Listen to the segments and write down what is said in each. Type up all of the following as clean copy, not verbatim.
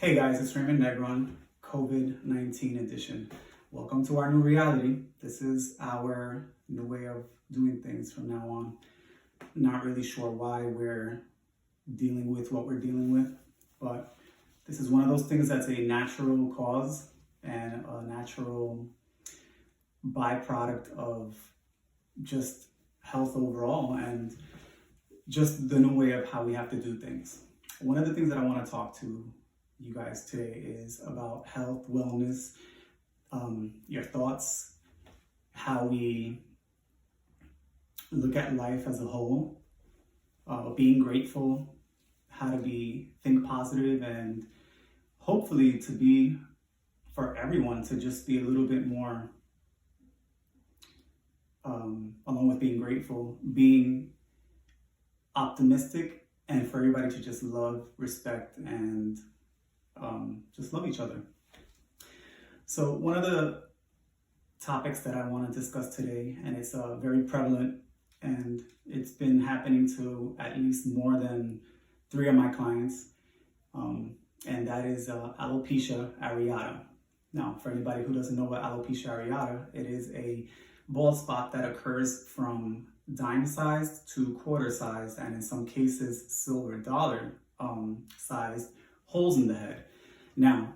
Hey guys, it's Raymond Negron, COVID-19 edition. Welcome to our new reality. This is our new way of doing things from now on. Not really sure why we're dealing with what we're dealing with, but this is one of those things that's a natural cause and a natural byproduct of just health overall and just the new way of how we have to do things. One of the things that I want to talk to you guys today is about health, wellness, your thoughts, how we look at life as a whole, being grateful, how to think positive, and hopefully to be, for everyone, to just be a little bit more, along with being grateful, being optimistic, and for everybody to just love, respect, and just love each other. So one of the topics that I want to discuss today, and it's very prevalent, and it's been happening to at least more than 3 of my clients, and that is alopecia areata. Now, for anybody who doesn't know what alopecia areata, it is a bald spot that occurs from dime-sized to quarter-sized, and in some cases silver dollar sized holes in the head. Now,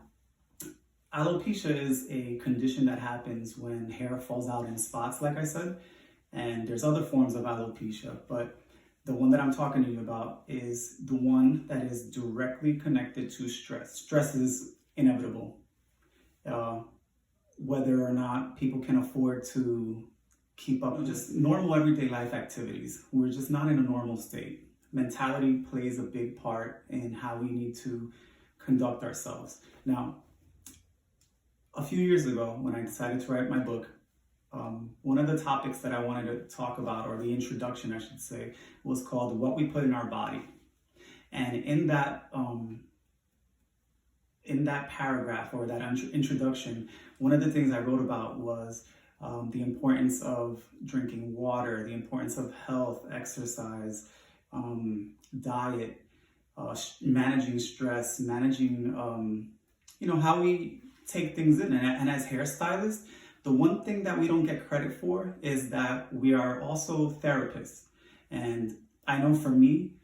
alopecia is a condition that happens when hair falls out in spots, like I said, and there's other forms of alopecia, but the one that I'm talking to you about is the one that is directly connected to stress. Stress is inevitable. Whether or not people can afford to keep up with just normal everyday life activities, we're just not in a normal state. Mentality plays a big part in how we need to conduct ourselves. Now, a few years ago, when I decided to write my book, one of the topics that I wanted to talk about, or the introduction, I should say, was called "What We Put in Our Body." And in that paragraph, or that introduction, one of the things I wrote about was the importance of drinking water, the importance of health, exercise, diet, managing stress, managing, how we take things in. And as hairstylists, the one thing that we don't get credit for is that we are also therapists. And I know for me,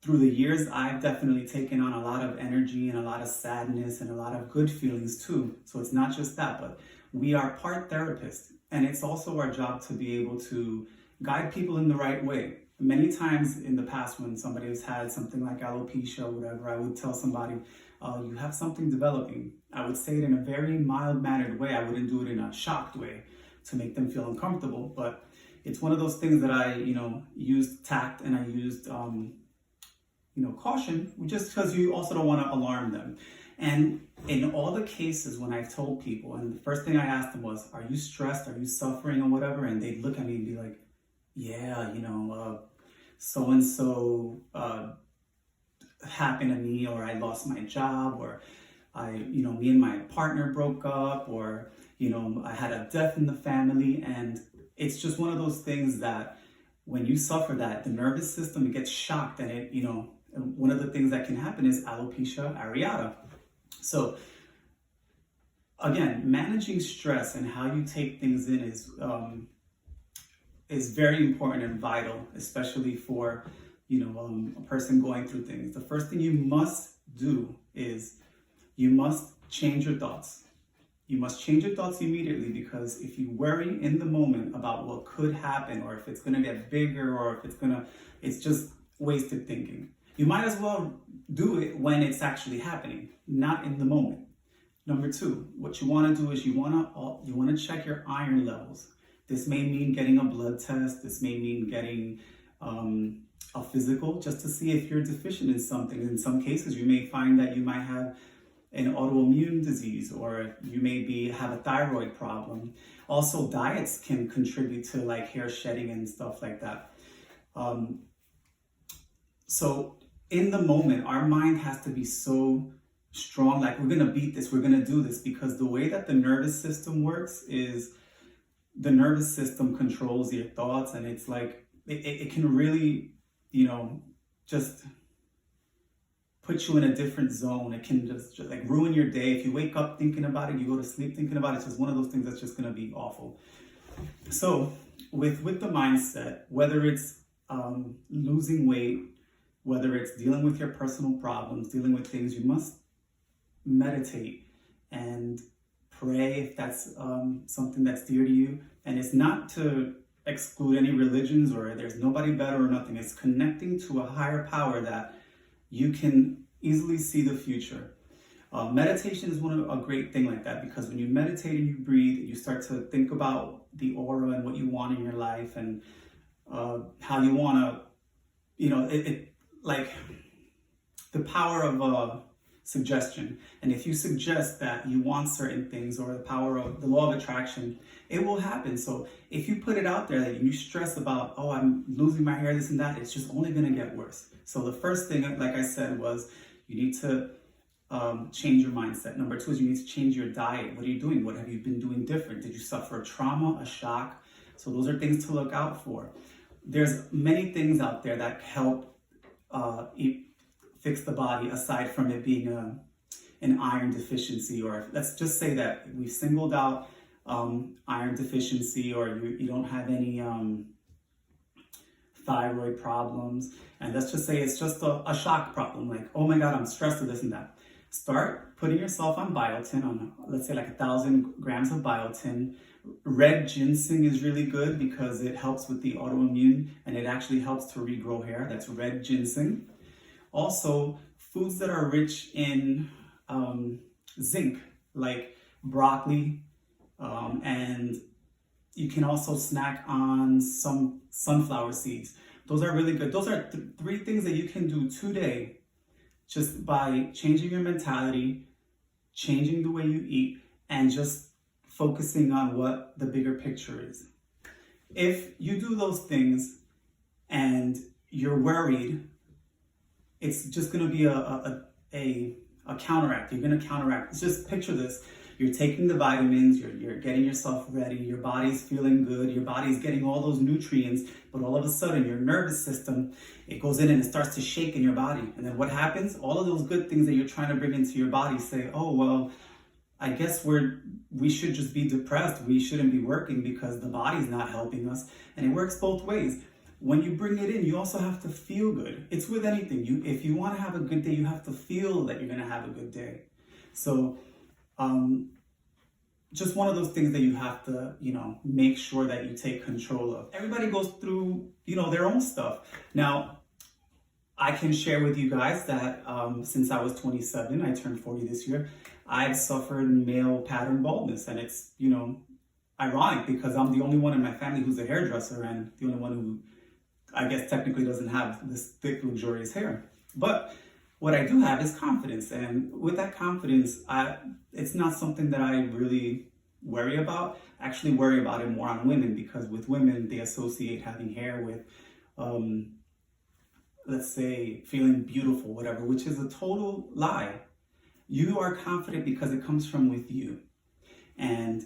through the years, I've definitely taken on a lot of energy and a lot of sadness and a lot of good feelings too. So it's not just that, but we are part therapists. And it's also our job to be able to guide people in the right way. Many times in the past, when somebody has had something like alopecia or whatever, I would tell somebody, you have something developing. I would say it in a very mild-mannered way. I wouldn't do it in a shocked way to make them feel uncomfortable. But it's one of those things that I, used tact, and I used, caution, just because you also don't want to alarm them. And in all the cases when I've told people, and the first thing I asked them was, are you stressed? Are you suffering or whatever? And they'd look at me and be like, yeah, so-and-so happened to me, or I lost my job, or me and my partner broke up, or, I had a death in the family. And it's just one of those things that when you suffer that, the nervous system gets shocked, and it, one of the things that can happen is alopecia areata. So again, managing stress and how you take things in is very important and vital, especially for a person going through things. The first thing you must do is you must change your thoughts. You must change your thoughts immediately, because if you worry in the moment about what could happen, or if it's going to get bigger, or if it's just wasted thinking. You might as well do it when it's actually happening, not in the moment. Number 2, what you want to do is you want to check your iron levels. This may mean getting a blood test. This may mean getting a physical, just to see if you're deficient in something. In some cases, you may find that you might have an autoimmune disease, or you may have a thyroid problem. Also, diets can contribute to like hair shedding and stuff like that. So in the moment, our mind has to be so strong, like we're gonna beat this, we're gonna do this, because the way that the nervous system works is the nervous system controls your thoughts, and it's like it can really, just put you in a different zone. It can just like ruin your day. If you wake up thinking about it, you go to sleep thinking about it. It's just one of those things that's just going to be awful. So with the mindset, whether it's losing weight, whether it's dealing with your personal problems, dealing with things, you must meditate and pray if that's something that's dear to you. And it's not to exclude any religions or there's nobody better or nothing. It's connecting to a higher power that you can easily see the future. Meditation is a great thing like that, because when you meditate and you breathe, you start to think about the aura and what you want in your life and how you want to, it like the power of suggestion. And if you suggest that you want certain things, or the power of the law of attraction, it will happen. So if you put it out there that you stress about, oh, I'm losing my hair, this and that, it's just only going to get worse. So the first thing, like I said, was you need to change your mindset. Number 2 is you need to change your diet. What are you doing? What have you been doing different? Did you suffer a trauma, a shock? So those are things to look out for. There's many things out there that help fix the body, aside from it being an iron deficiency, or let's just say that we've singled out iron deficiency, or you don't have any thyroid problems, and let's just say it's just a shock problem, like, oh my God, I'm stressed with this and that. Start putting yourself on biotin, on let's say like 1,000 grams of biotin. Red ginseng is really good because it helps with the autoimmune and it actually helps to regrow hair. That's red ginseng. Also, foods that are rich in zinc, like broccoli, and you can also snack on some sunflower seeds. Those are really good. Those are 3 things that you can do today, just by changing your mentality, changing the way you eat, and just focusing on what the bigger picture is. If you do those things and you're worried, it's just going to be a counteract. You're going to counteract. Just picture this. You're taking the vitamins, you're getting yourself ready, your body's feeling good, your body's getting all those nutrients, but all of a sudden your nervous system, it goes in and it starts to shake in your body. And then what happens? All of those good things that you're trying to bring into your body say, oh, well, I guess we should just be depressed. We shouldn't be working because the body's not helping us. And it works both ways. When you bring it in, you also have to feel good. It's with anything. If you want to have a good day, you have to feel that you're going to have a good day. So just one of those things that you have to, make sure that you take control of. Everybody goes through, their own stuff. Now, I can share with you guys that since I was 27, I turned 40 this year, I've suffered male pattern baldness. And it's, ironic because I'm the only one in my family who's a hairdresser and the only one who, I guess, technically doesn't have this thick, luxurious hair. But what I do have is confidence. And with that confidence, it's not something that I really worry about. I actually worry about it more on women, because with women, they associate having hair with, let's say, feeling beautiful, whatever, which is a total lie. You are confident because it comes from with you. And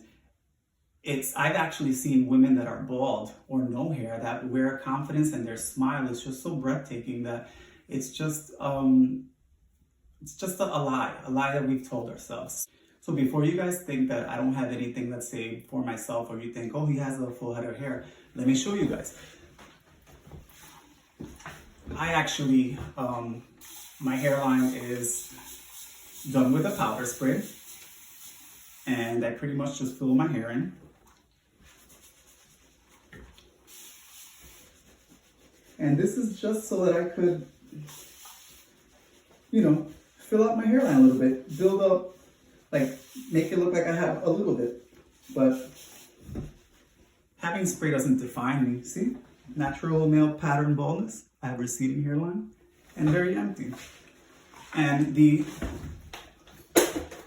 I've actually seen women that are bald or no hair that wear confidence, and their smile is just so breathtaking that it's just a lie that we've told ourselves. So before you guys think that I don't have anything, let's say, for myself, or you think, oh, he has a full head of hair, let me show you guys. I actually, my hairline is done with a powder spray, and I pretty much just fill my hair in. And this is just so that I could, fill out my hairline a little bit, build up, like make it look like I have a little bit. But having spray doesn't define me. See? Natural male pattern baldness. I have receding hairline and very empty. And the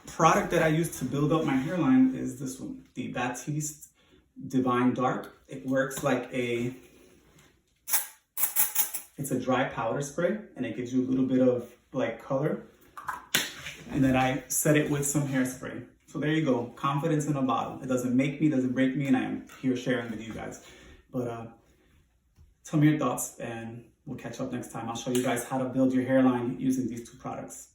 product that I use to build up my hairline is this one, the Batiste Divine Dark. It works like it's a dry powder spray, and it gives you a little bit of like color. And then I set it with some hairspray. So there you go, confidence in a bottle. It doesn't make me, doesn't break me, and I am here sharing with you guys. But tell me your thoughts, and we'll catch up next time. I'll show you guys how to build your hairline using these two products.